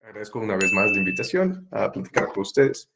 Agradezco una vez más la invitación a platicar con ustedes.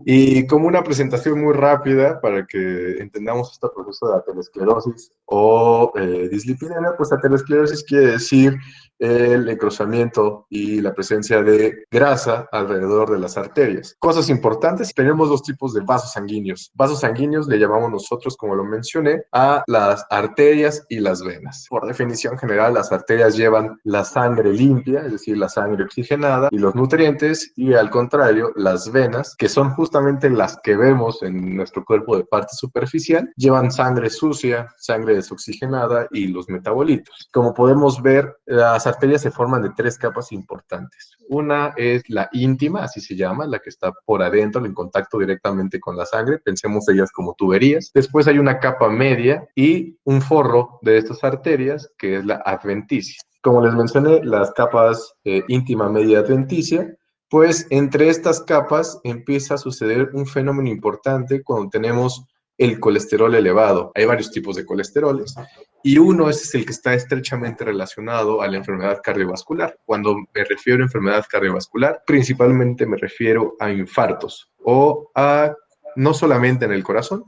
Y como una presentación muy rápida para que entendamos este proceso de aterosclerosis o dislipidemia, pues aterosclerosis quiere decir el engrosamiento y la presencia de grasa alrededor de las arterias. Cosas importantes, tenemos dos tipos de vasos sanguíneos. Vasos sanguíneos le llamamos nosotros, como lo mencioné, a las arterias y las venas. Por definición general, las arterias llevan la sangre limpia, es decir, la sangre oxigenada y los nutrientes, y al contrario, las venas, que son justamente las que vemos en nuestro cuerpo de parte superficial, llevan sangre sucia, sangre desoxigenada y los metabolitos. Como podemos ver, las arterias se forman de tres capas importantes. Una es la íntima, así se llama, la que está por adentro, en contacto directamente con la sangre. Pensemos ellas como tuberías. Después hay una capa media y un forro de estas arterias, que es la adventicia. Como les mencioné, las capas íntima, media y adventicia, pues entre estas capas empieza a suceder un fenómeno importante cuando tenemos el colesterol elevado. Hay varios tipos de colesteroles y uno es el que está estrechamente relacionado a la enfermedad cardiovascular. Cuando me refiero a enfermedad cardiovascular, principalmente me refiero a infartos o a no solamente en el corazón,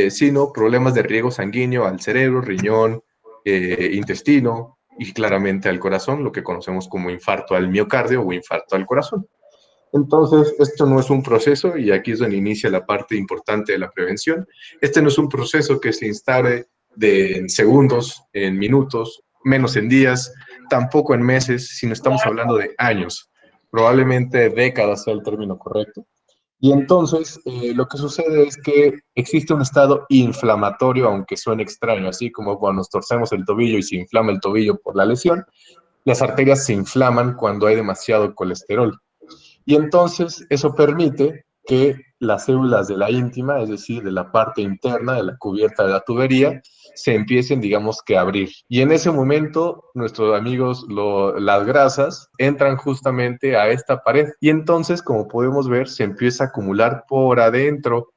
sino problemas de riego sanguíneo al cerebro, riñón, intestino y claramente al corazón, lo que conocemos como infarto al miocardio o infarto al corazón. Entonces, esto no es un proceso, y aquí es donde inicia la parte importante de la prevención. Este no es un proceso que se instale en segundos, en minutos, menos en días, tampoco en meses, sino estamos hablando de años, probablemente décadas sea el término correcto. Y entonces lo que sucede es que existe un estado inflamatorio, aunque suene extraño, así como cuando nos torcemos el tobillo y se inflama el tobillo por la lesión, las arterias se inflaman cuando hay demasiado colesterol. Y entonces eso permite que las células de la íntima, es decir, de la parte interna de la cubierta de la tubería, se empiecen, digamos, que a abrir. Y en ese momento, nuestros amigos, las grasas, entran justamente a esta pared. Y entonces, como podemos ver, se empieza a acumular por adentro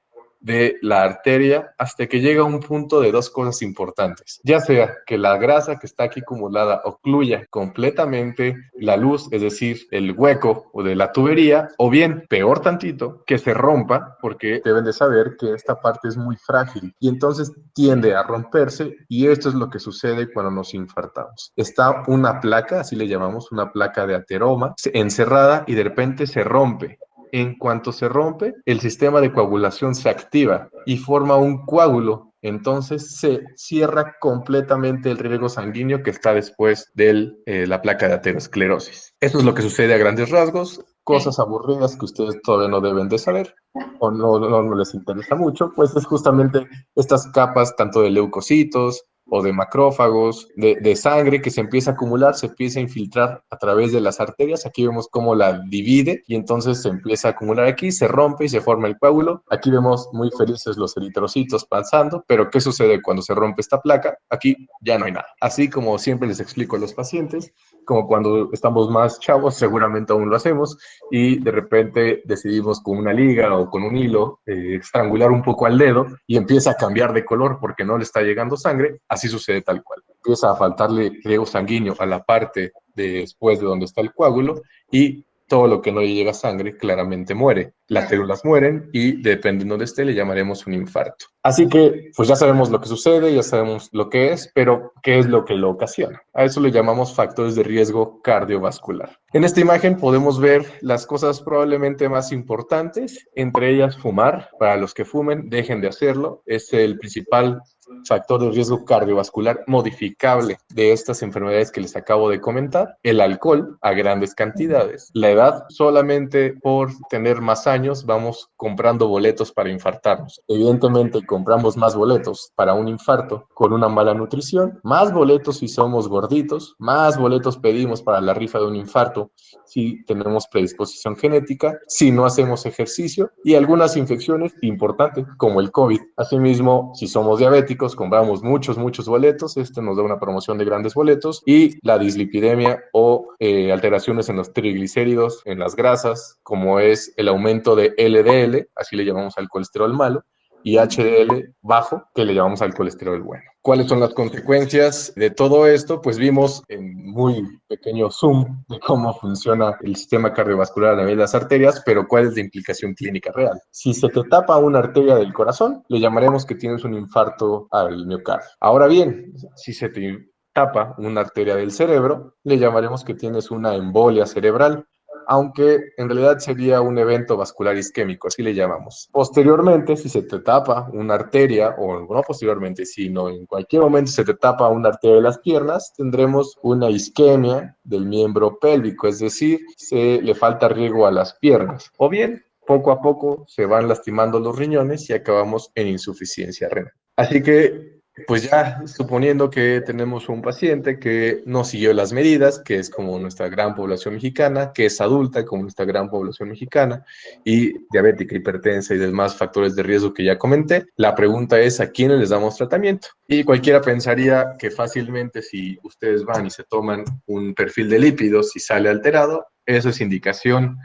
de la arteria hasta que llega a un punto de dos cosas importantes, ya sea que la grasa que está aquí acumulada ocluya completamente la luz, es decir, el hueco o de la tubería, o bien, peor tantito, que se rompa, porque deben de saber que esta parte es muy frágil y entonces tiende a romperse, y esto es lo que sucede cuando nos infartamos. Está una placa, así le llamamos, una placa de ateroma, encerrada, y de repente se rompe. En cuanto se rompe, el sistema de coagulación se activa y forma un coágulo. Entonces se cierra completamente el riego sanguíneo que está después de la placa de aterosclerosis. Eso es lo que sucede a grandes rasgos. Cosas aburridas que ustedes todavía no deben de saber o no les interesa mucho, pues es justamente estas capas tanto de leucocitos o de macrófagos, de sangre que se empieza a acumular, se empieza a infiltrar a través de las arterias. Aquí vemos cómo la divide y entonces se empieza a acumular aquí, se rompe y se forma el coágulo. Aquí vemos muy felices los eritrocitos pasando, pero ¿qué sucede cuando se rompe esta placa? Aquí ya no hay nada. Así como siempre les explico a los pacientes, como cuando estamos más chavos, seguramente aún lo hacemos, y de repente decidimos con una liga o con un hilo estrangular un poco al dedo y empieza a cambiar de color porque no le está llegando sangre. Así sucede tal cual. Empieza a faltarle riego sanguíneo a la parte después de donde está el coágulo, y todo lo que no le llega sangre claramente muere. Las células mueren y dependiendo de esté le llamaremos un infarto. Así que pues ya sabemos lo que sucede, ya sabemos lo que es, pero ¿qué es lo que lo ocasiona? A eso le llamamos factores de riesgo cardiovascular. En esta imagen podemos ver las cosas probablemente más importantes, entre ellas fumar. Para los que fumen, dejen de hacerlo. Es el principal factor de riesgo cardiovascular modificable de estas enfermedades que les acabo de comentar. El alcohol a grandes cantidades. La edad, solamente por tener más años vamos comprando boletos para infartarnos. Evidentemente compramos más boletos para un infarto con una mala nutrición, más boletos si somos gorditos, más boletos pedimos para la rifa de un infarto si tenemos predisposición genética, si no hacemos ejercicio, y algunas infecciones importantes como el COVID. Asimismo, si somos diabéticos, compramos muchos boletos. Este nos da una promoción de grandes boletos. Y la dislipidemia o alteraciones en los triglicéridos, en las grasas, como es el aumento de LDL, así le llamamos al colesterol malo, y HDL bajo, que le llamamos al colesterol bueno. ¿Cuáles son las consecuencias de todo esto? Pues vimos en muy pequeño zoom de cómo funciona el sistema cardiovascular a nivel de las arterias, pero ¿cuál es la implicación clínica real? Si se te tapa una arteria del corazón, le llamaremos que tienes un infarto al miocardio. Ahora bien, si se te tapa una arteria del cerebro, le llamaremos que tienes una embolia cerebral, aunque en realidad sería un evento vascular isquémico, así le llamamos. Posteriormente, si se te tapa una arteria, o no posteriormente, sino en cualquier momento se te tapa una arteria de las piernas, tendremos una isquemia del miembro pélvico, es decir, se le falta riego a las piernas. O bien, poco a poco se van lastimando los riñones y acabamos en insuficiencia renal. Así que pues ya suponiendo que tenemos un paciente que no siguió las medidas, que es como nuestra gran población mexicana, que es adulta como nuestra gran población mexicana, y diabética, hipertensa y demás factores de riesgo que ya comenté, la pregunta es ¿a quiénes les damos tratamiento? Y cualquiera pensaría que fácilmente si ustedes van y se toman un perfil de lípidos y sale alterado, eso es indicación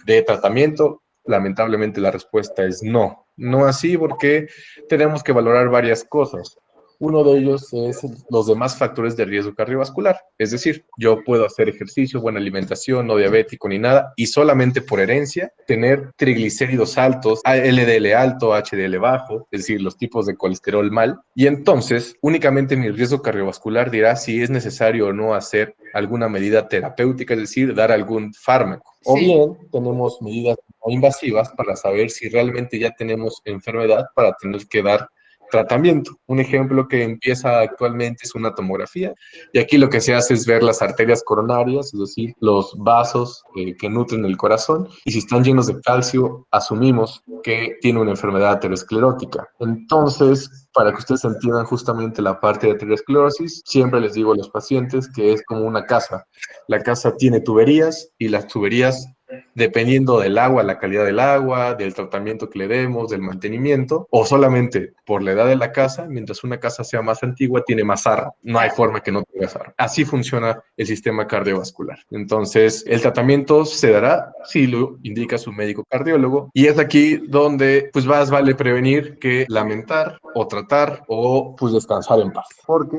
de tratamiento. Lamentablemente la respuesta es no. No así porque tenemos que valorar varias cosas. Uno de ellos es los demás factores de riesgo cardiovascular. Es decir, yo puedo hacer ejercicio, buena alimentación, no diabético ni nada, y solamente por herencia tener triglicéridos altos, LDL alto, HDL bajo, es decir, los tipos de colesterol mal. Y entonces, únicamente mi riesgo cardiovascular dirá si es necesario o no hacer alguna medida terapéutica, es decir, dar algún fármaco. O Sí. bien tenemos medidas no invasivas para saber si realmente ya tenemos enfermedad para tener que dar tratamiento. Un ejemplo que empieza actualmente es una tomografía y aquí lo que se hace es ver las arterias coronarias, es decir, los vasos que nutren el corazón y si están llenos de calcio, asumimos que tiene una enfermedad aterosclerótica. Entonces, para que ustedes entiendan justamente la parte de aterosclerosis, siempre les digo a los pacientes que es como una casa. La casa tiene tuberías y las tuberías dependiendo del agua, la calidad del agua, del tratamiento que le demos, del mantenimiento, o solamente por la edad de la casa, mientras una casa sea más antigua, tiene más AR. No hay forma que no tenga AR. Así funciona el sistema cardiovascular. Entonces, el tratamiento se dará si lo indica su médico cardiólogo, y es aquí donde pues más vale prevenir que lamentar o tratar o pues descansar en paz. Porque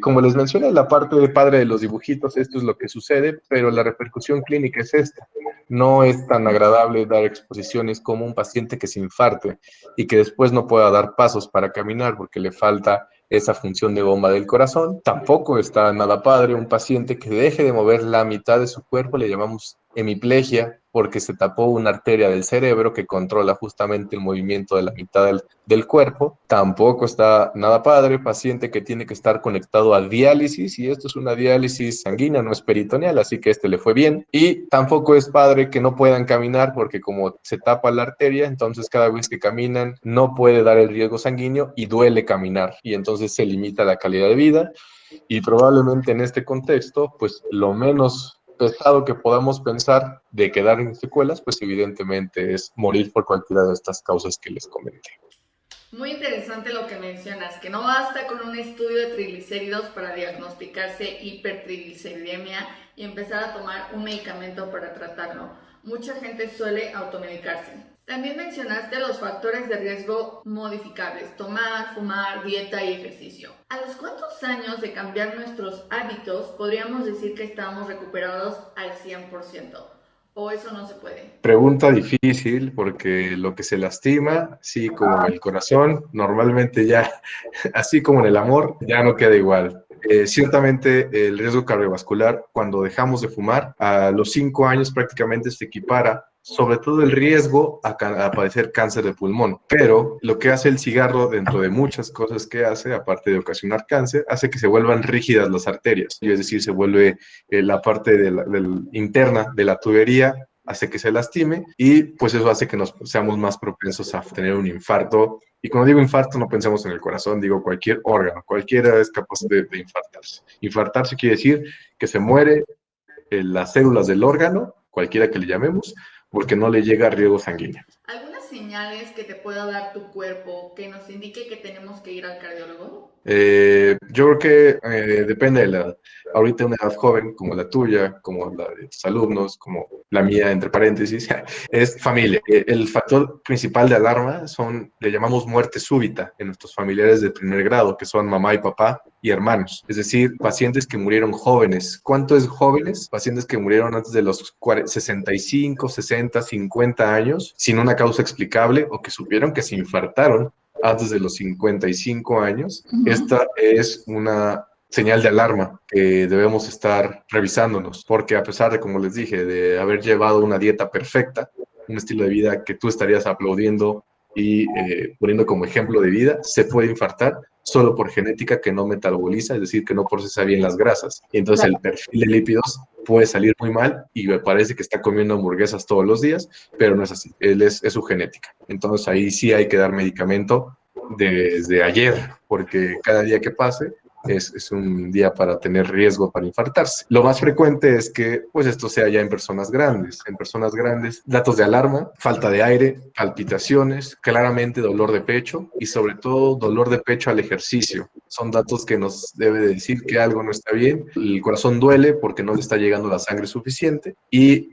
como les mencioné, la parte de padre de los dibujitos, esto es lo que sucede, pero la repercusión clínica es esta. No es tan agradable dar exposiciones como un paciente que se infarte y que después no pueda dar pasos para caminar porque le falta esa función de bomba del corazón. Tampoco está nada padre un paciente que deje de mover la mitad de su cuerpo, le llamamos hemiplegia, porque se tapó una arteria del cerebro que controla justamente el movimiento de la mitad del cuerpo. Tampoco está nada padre, paciente que tiene que estar conectado a diálisis, y esto es una diálisis sanguínea, no es peritoneal, así que este le fue bien. Y tampoco es padre que no puedan caminar, porque como se tapa la arteria, entonces cada vez que caminan no puede dar el riesgo sanguíneo y duele caminar, y entonces se limita la calidad de vida. Y probablemente en este contexto, pues lo menos pesado que podamos pensar de quedar en secuelas, pues evidentemente es morir por cualquiera de estas causas que les comenté. Muy interesante lo que mencionas, que no basta con un estudio de triglicéridos para diagnosticarse hipertrigliceridemia y empezar a tomar un medicamento para tratarlo. Mucha gente suele automedicarse. También mencionaste los factores de riesgo modificables, tomar, fumar, dieta y ejercicio. ¿A los cuántos años de cambiar nuestros hábitos podríamos decir que estamos recuperados al 100%? ¿O eso no se puede? Pregunta difícil porque lo que se lastima, así como en el corazón, normalmente ya, así como en el amor, ya no queda igual. Ciertamente el riesgo cardiovascular cuando dejamos de fumar a los 5 años prácticamente se equipara, sobre todo el riesgo a padecer cáncer de pulmón. Pero lo que hace el cigarro, dentro de muchas cosas que hace, aparte de ocasionar cáncer, hace que se vuelvan rígidas las arterias, y es decir, se vuelve la parte interna de la tubería, hace que se lastime y pues eso hace que nos seamos más propensos a tener un infarto. Y cuando digo infarto no pensemos en el corazón, digo cualquier órgano, cualquiera es capaz de infartarse. Infartarse quiere decir que se muere las células del órgano, cualquiera que le llamemos, porque no le llega riego sanguíneo. ¿Algunas señales que te pueda dar tu cuerpo que nos indique que tenemos que ir al cardiólogo? Yo creo que depende de la edad. Ahorita una edad joven como la tuya, como la de tus alumnos, como la mía entre paréntesis, es familia. El factor principal de alarma le llamamos muerte súbita en nuestros familiares de primer grado, que son mamá y papá y hermanos. Es decir, pacientes que murieron jóvenes. ¿Cuánto es jóvenes? Pacientes que murieron antes de los 65, 60, 50 años sin una causa explicable o que supieron que se infartaron antes de los 55 años. Esta es una señal de alarma que debemos estar revisándonos, porque a pesar de, como les dije, de haber llevado una dieta perfecta, un estilo de vida que tú estarías aplaudiendo y poniendo como ejemplo de vida, se puede infartar solo por genética que no metaboliza, es decir, que no procesa bien las grasas. Y entonces el perfil de lípidos puede salir muy mal y me parece que está comiendo hamburguesas todos los días, pero no es así, es su genética. Entonces ahí sí hay que dar medicamento desde ayer, porque cada día que pase es un día para tener riesgo para infartarse. Lo más frecuente es que pues esto sea ya en personas grandes. En personas grandes, datos de alarma, falta de aire, palpitaciones, claramente dolor de pecho y sobre todo dolor de pecho al ejercicio. Son datos que nos debe de decir que algo no está bien. El corazón duele porque no le está llegando la sangre suficiente y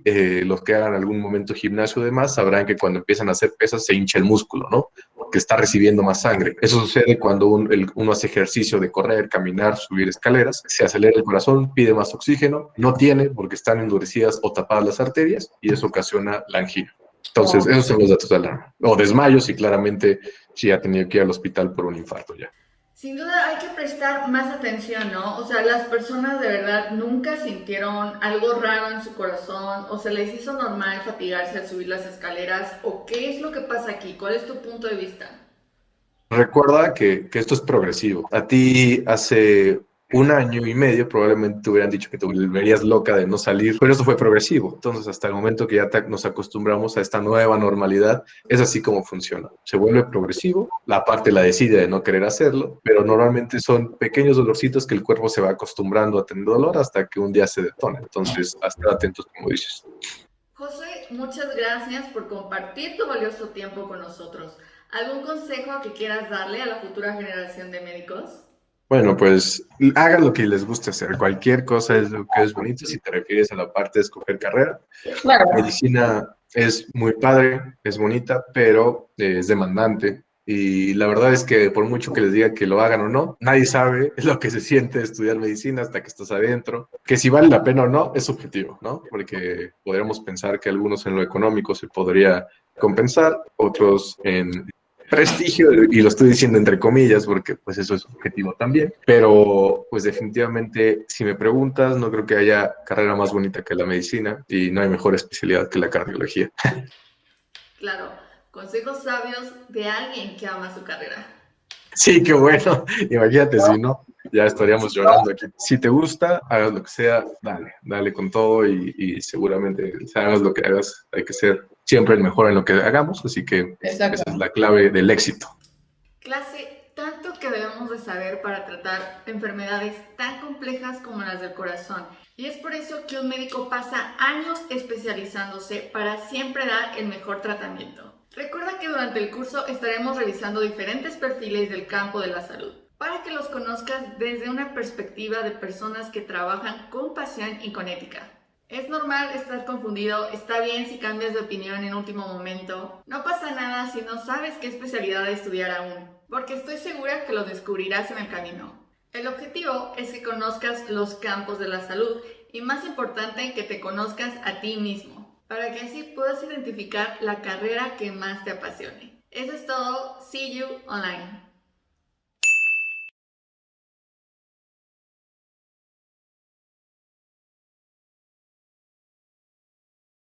los que hagan algún momento gimnasio de más sabrán que cuando empiezan a hacer pesas se hincha el músculo, ¿no? Que está recibiendo más sangre. Eso sucede cuando uno hace ejercicio de correr, caminar, subir escaleras, se acelera el corazón, pide más oxígeno, no tiene porque están endurecidas o tapadas las arterias y eso ocasiona la angina. Entonces, esos son los datos de alarma. O desmayos y claramente sí ha tenido que ir al hospital por un infarto ya. Sin duda hay que prestar más atención, ¿no? O sea, las personas de verdad nunca sintieron algo raro en su corazón o se les hizo normal fatigarse al subir las escaleras o qué es lo que pasa aquí, ¿cuál es tu punto de vista? Recuerda que esto es progresivo. A ti hace un año y medio probablemente te hubieran dicho que te volverías loca de no salir, pero eso fue progresivo. Entonces, hasta el momento que ya nos acostumbramos a esta nueva normalidad, es así como funciona. Se vuelve progresivo, la parte la decide de no querer hacerlo, pero normalmente son pequeños dolorcitos que el cuerpo se va acostumbrando a tener dolor hasta que un día se detona. Entonces, hasta atentos, como dices. José, muchas gracias por compartir tu valioso tiempo con nosotros. ¿Algún consejo que quieras darle a la futura generación de médicos? Bueno, pues hagan lo que les guste hacer. Cualquier cosa es lo que es bonito si te refieres a la parte de escoger carrera. Claro. Medicina es muy padre, es bonita, pero es demandante. Y la verdad es que por mucho que les diga que lo hagan o no, nadie sabe lo que se siente estudiar medicina hasta que estás adentro. Que si vale la pena o no es subjetivo, ¿no? Porque podríamos pensar que algunos en lo económico se podría compensar, otros en prestigio, y lo estoy diciendo entre comillas porque pues eso es objetivo también, pero pues definitivamente si me preguntas no creo que haya carrera más bonita que la medicina y no hay mejor especialidad que la cardiología. Claro, consejos sabios de alguien que ama su carrera. Sí, qué bueno, imagínate si no, ya estaríamos llorando aquí. Si te gusta, hagas lo que sea, dale con todo y seguramente hagas lo que hagas, hay que ser siempre el mejor en lo que hagamos, así que Exacto. esa es la clave del éxito. Clase, tanto que debemos de saber para tratar enfermedades tan complejas como las del corazón. Y es por eso que un médico pasa años especializándose para siempre dar el mejor tratamiento. Recuerda que durante el curso estaremos revisando diferentes perfiles del campo de la salud, para que los conozcas desde una perspectiva de personas que trabajan con pasión y con ética. Es normal estar confundido, está bien si cambias de opinión en último momento. No pasa nada si no sabes qué especialidad estudiar aún, porque estoy segura que lo descubrirás en el camino. El objetivo es que conozcas los campos de la salud y más importante que te conozcas a ti mismo, para que así puedas identificar la carrera que más te apasione. Eso es todo, see you online.